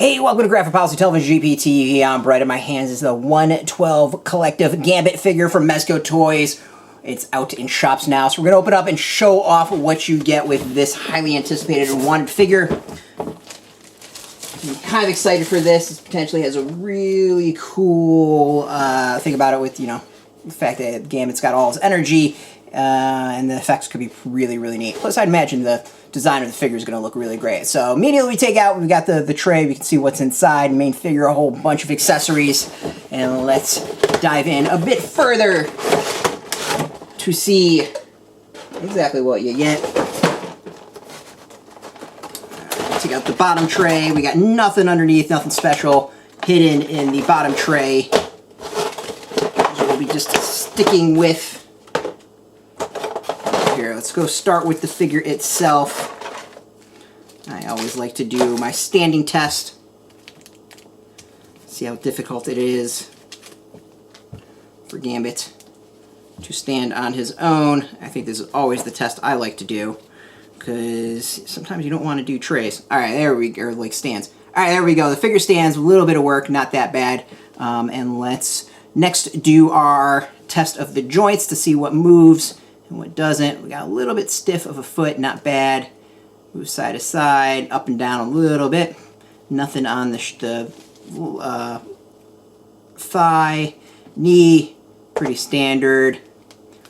Hey, welcome to Graphic Policy Television GPT. I'm Brett. In my hands is the 112 Collective Gambit figure from Toyz. It's out in shops now, so we're going to open up and show off what you get with this highly anticipated and wanted figure. I'm kind of excited for this. This potentially has a really cool thing about it with, the fact that Gambit's got all his energy, and the effects could be really, really neat. Plus, I'd imagine the design of the figure is going to look really great. So immediately we take out, we've got the tray, we can see what's inside, main figure, a whole bunch of accessories, and let's dive in a bit further to see exactly what you get. Take out the bottom tray, we got nothing underneath, nothing special hidden in the bottom tray. So we'll be just sticking with. Here, let's go start with the figure itself. I always like to do my standing test. See how difficult it is for Gambit to stand on his own. I think this is always the test I like to do, because sometimes you don't want to do trays. Alright, there we go, or like stands. Alright, there we go. The figure stands, a little bit of work, not that bad. And let's next do our test of the joints to see what moves and what doesn't. We got a little bit stiff of a foot, not bad. Move side to side, up and down a little bit. Nothing on the thigh, knee, pretty standard,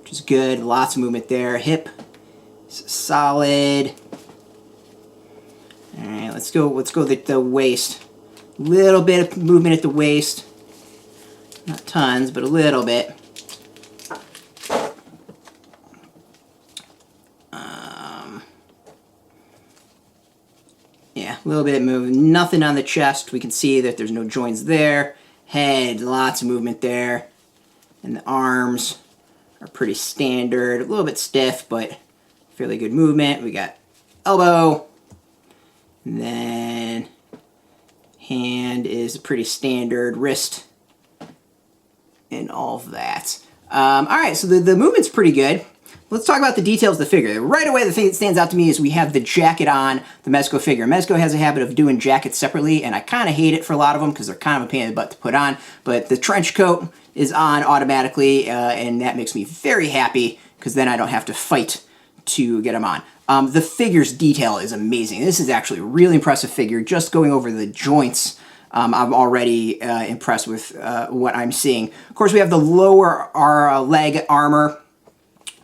which is good. Lots of movement there. Hip, solid. All right, let's go the waist. Little bit of movement at the waist. Not tons, but a little bit. Yeah, a little bit of movement. Nothing on the chest. We can see that there's no joints there. Head, lots of movement there. And the arms are pretty standard. A little bit stiff, but fairly good movement. We got elbow. And then hand is pretty standard. Wrist. And all of that. Alright, so the movement's pretty good. Let's talk about the details of the figure. Right away, the thing that stands out to me is we have the jacket on the Mezco figure. Mezco has a habit of doing jackets separately, and I kind of hate it for a lot of them because they're kind of a pain in the butt to put on. But the trench coat is on automatically, and that makes me very happy because then I don't have to fight to get them on. The figure's detail is amazing. This is actually a really impressive figure. Just going over the joints, I'm already impressed with what I'm seeing. Of course, we have the lower leg armor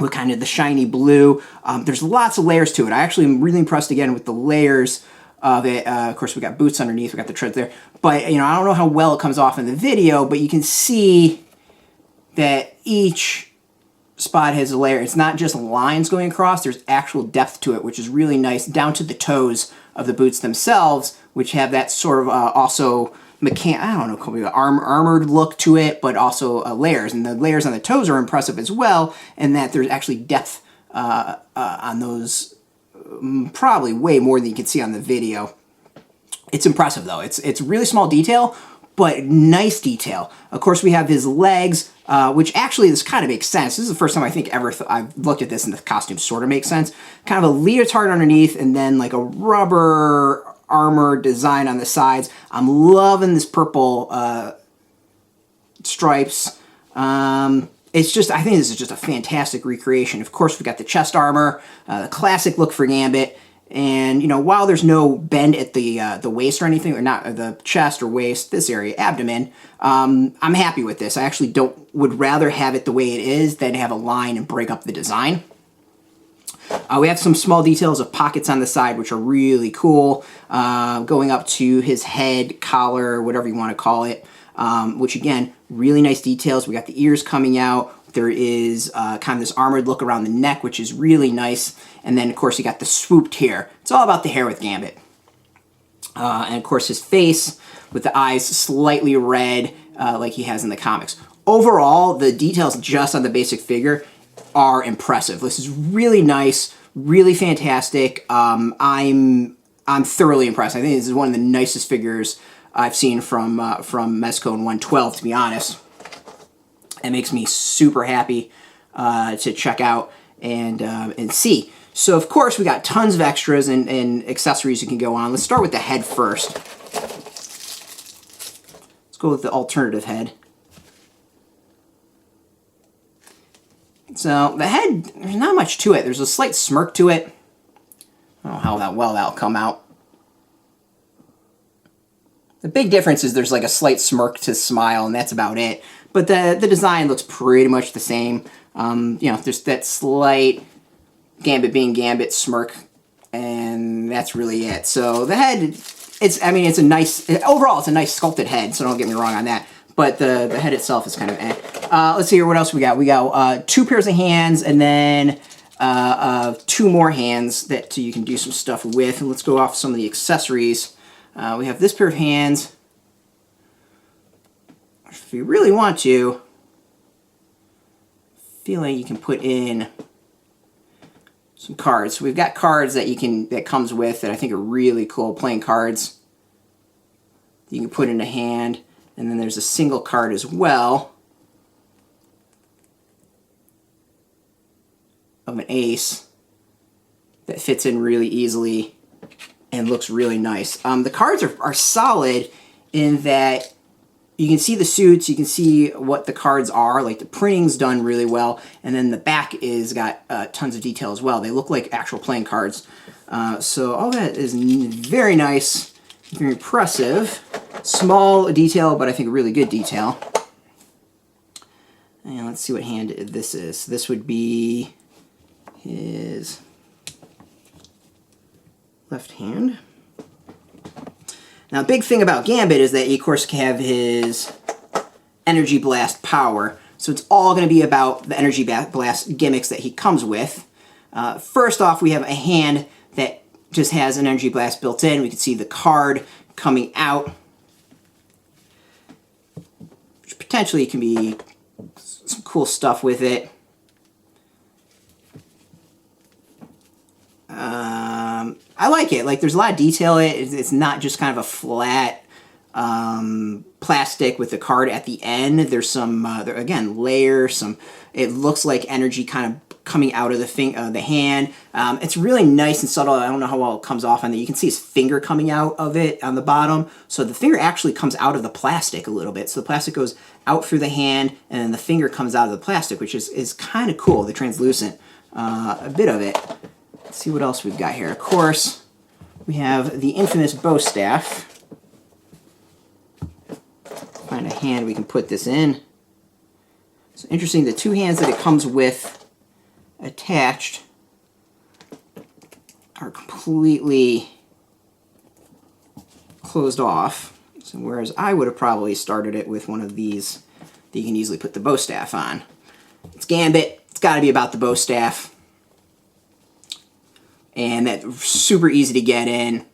with kind of the shiny blue. There's lots of layers to it. I actually am really impressed again with the layers of it. Of course, we got boots underneath, we got the treads there. But, I don't know how well it comes off in the video, but you can see that each spot has a layer. It's not just lines going across, there's actual depth to it, which is really nice, down to the toes of the boots themselves, which have that sort of also armored look to it, but also layers. And the layers on the toes are impressive as well, and that there's actually depth on those, probably way more than you can see on the video. It's impressive though. It's really small detail, but nice detail. Of course, we have his legs, which actually this kind of makes sense. This is the first time I think ever I've looked at this and the costume sort of makes sense. Kind of a leotard underneath, and then like a rubber armor design on the sides. I'm loving this purple stripes. It's just, I think this is just a fantastic recreation. Of course, we got the chest armor, the classic look for Gambit. And, while there's no bend at the waist or anything, or not the chest or waist, this area, abdomen, I'm happy with this. I actually would rather have it the way it is than have a line and break up the design. We have some small details of pockets on the side, which are really cool, going up to his head, collar, whatever you want to call it, which again, really nice details. We got the ears coming out. There is kind of this armored look around the neck, which is really nice. And then, of course, you got the swooped hair. It's all about the hair with Gambit. And, of course, his face with the eyes slightly red like he has in the comics. Overall, the details just on the basic figure are impressive. This is really nice, really fantastic. I'm thoroughly impressed. I think this is one of the nicest figures I've seen from Mezco and 112, to be honest. It makes me super happy to check out and see. So of course we got tons of extras and accessories you can go on. Let's start with the head first. Let's go with the alternative head. So the head, there's not much to it. There's a slight smirk to it. I don't know how well that'll come out. The big difference is there's like a slight smirk to smile, and that's about it. But the design looks pretty much the same. You know, there's that slight Gambit being Gambit smirk, and that's really it. So the head, I mean, it's a nice, overall it's a nice sculpted head, so don't get me wrong on that. But the head itself is kind of eh. Let's see here, what else we got? We got 2 pairs of hands, and then 2 more hands that you can do some stuff with. And let's go off some of the accessories. We have this pair of hands. If you really want to, I feel like you can put in some cards. So we've got cards that comes with that I think are really cool, playing cards. You can put in a hand, and then there's a single card as well of an ace that fits in really easily and looks really nice. The cards are solid in that you can see the suits, you can see what the cards are, like the printing's done really well, and then the back is got tons of detail as well. They look like actual playing cards. So all that is very nice, very impressive. Small detail, but I think a really good detail. And let's see what hand this is. This would be his left hand. Now, big thing about Gambit is that he, of course, can have his Energy Blast power. So it's all going to be about the Energy Blast gimmicks that he comes with. First off, we have a hand that just has an Energy Blast built in. We can see the card coming out, which potentially can be some cool stuff with it. I like it. Like, there's a lot of detail in it. It's not just kind of a flat plastic with the card at the end. There's some, again, layers. It looks like energy kind of coming out of the hand. It's really nice and subtle. I don't know how well it comes off on there. You can see his finger coming out of it on the bottom. So the finger actually comes out of the plastic a little bit. So the plastic goes out through the hand, and then the finger comes out of the plastic, which is kind of cool, the translucent a bit of it. Let's see what else we've got here. Of course, we have the infamous bow staff. Find a hand we can put this in. It's interesting, the 2 hands that it comes with attached are completely closed off. So whereas I would have probably started it with one of these that you can easily put the bow staff on. It's Gambit. It's got to be about the bow staff. And that's super easy to get in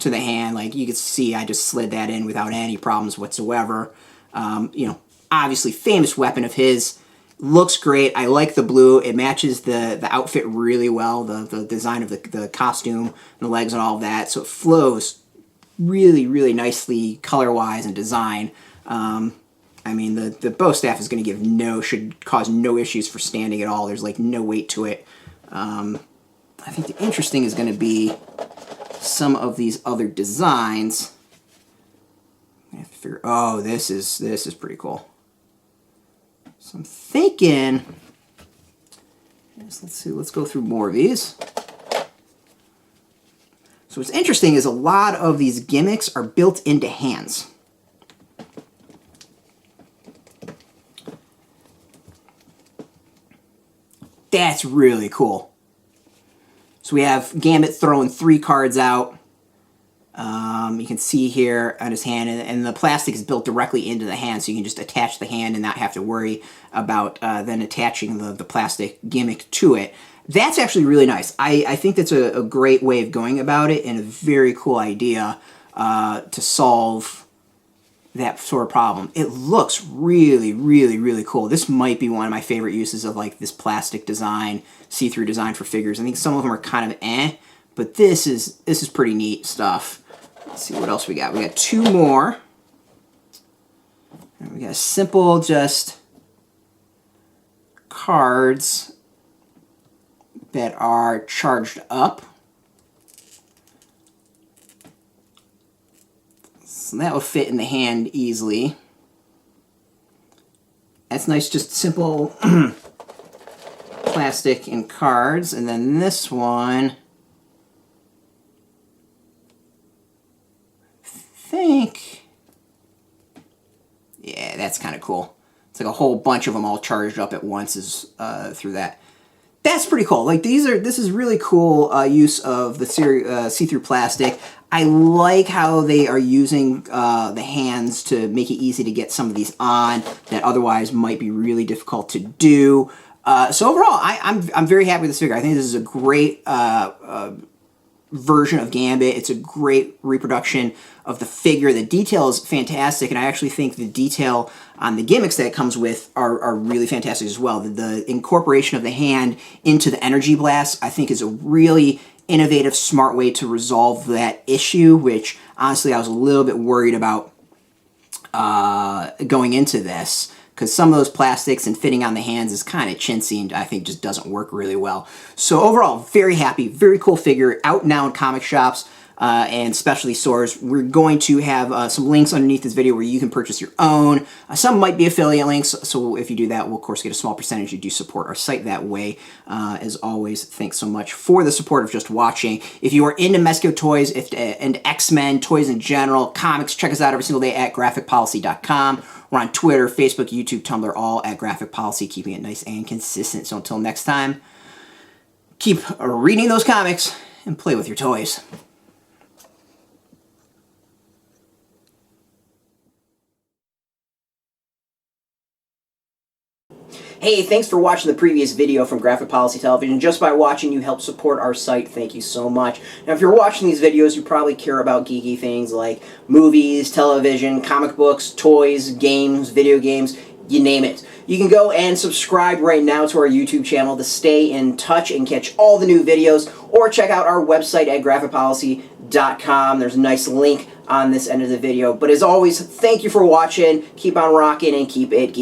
to the hand. Like, you can see I just slid that in without any problems whatsoever. You know, obviously famous weapon of his. Looks great. I like the blue. It matches the outfit really well, the design of the costume and the legs and all of that. So it flows really, really nicely color-wise and design. I mean, the bow staff is going to should cause no issues for standing at all. There's like no weight to it. I think the interesting is going to be some of these other designs. I have to figure, oh, this is pretty cool. So I'm thinking, let's see, let's go through more of these. So what's interesting is a lot of these gimmicks are built into hands. That's really cool. So we have Gambit throwing 3 cards out. You can see here on his hand, and the plastic is built directly into the hand, so you can just attach the hand and not have to worry about then attaching the plastic gimmick to it. That's actually really nice. I think that's a great way of going about it, and a very cool idea to solve that sort of problem. It looks really, really, really cool. This might be one of my favorite uses of like this plastic design, see-through design for figures. I think some of them are kind of but this is pretty neat stuff. Let's see what else we got. We got 2 more. And we got simple, just cards that are charged up. So that will fit in the hand easily. That's nice, just simple plastic and cards. And then this one, I think, yeah, that's kind of cool. It's like a whole bunch of them all charged up at once is through that. That's pretty cool. Like this is really cool use of the see-through plastic. I like how they are using the hands to make it easy to get some of these on that otherwise might be really difficult to do. So overall, I'm very happy with this figure. I think this is a great version of Gambit. It's a great reproduction of the figure. The detail is fantastic, and I actually think the detail on the gimmicks that it comes with are really fantastic as well. The incorporation of the hand into the energy blast, I think, is a really innovative, smart way to resolve that issue, which honestly I was a little bit worried about going into this, because some of those plastics and fitting on the hands is kind of chintzy and I think just doesn't work really well. So overall, very happy, very cool figure, out now in comic shops and specialty stores. We're going to have some links underneath this video where you can purchase your own. Some might be affiliate links, so if you do that, we'll of course get a small percentage. You do support our site that way. As always, thanks so much for the support of just watching. If you are into Mezco toys and X-Men, toys in general, comics, check us out every single day at graphicpolicy.com. We're on Twitter, Facebook, YouTube, Tumblr, all at Graphic Policy, keeping it nice and consistent. So until next time, keep reading those comics and play with your toys. Hey, thanks for watching the previous video from Graphic Policy Television. Just by watching, you help support our site. Thank you so much. Now, if you're watching these videos, you probably care about geeky things like movies, television, comic books, toys, games, video games, you name it. You can go and subscribe right now to our YouTube channel to stay in touch and catch all the new videos, or check out our website at graphicpolicy.com. There's a nice link on this end of the video. But as always, thank you for watching. Keep on rocking and keep it geeky.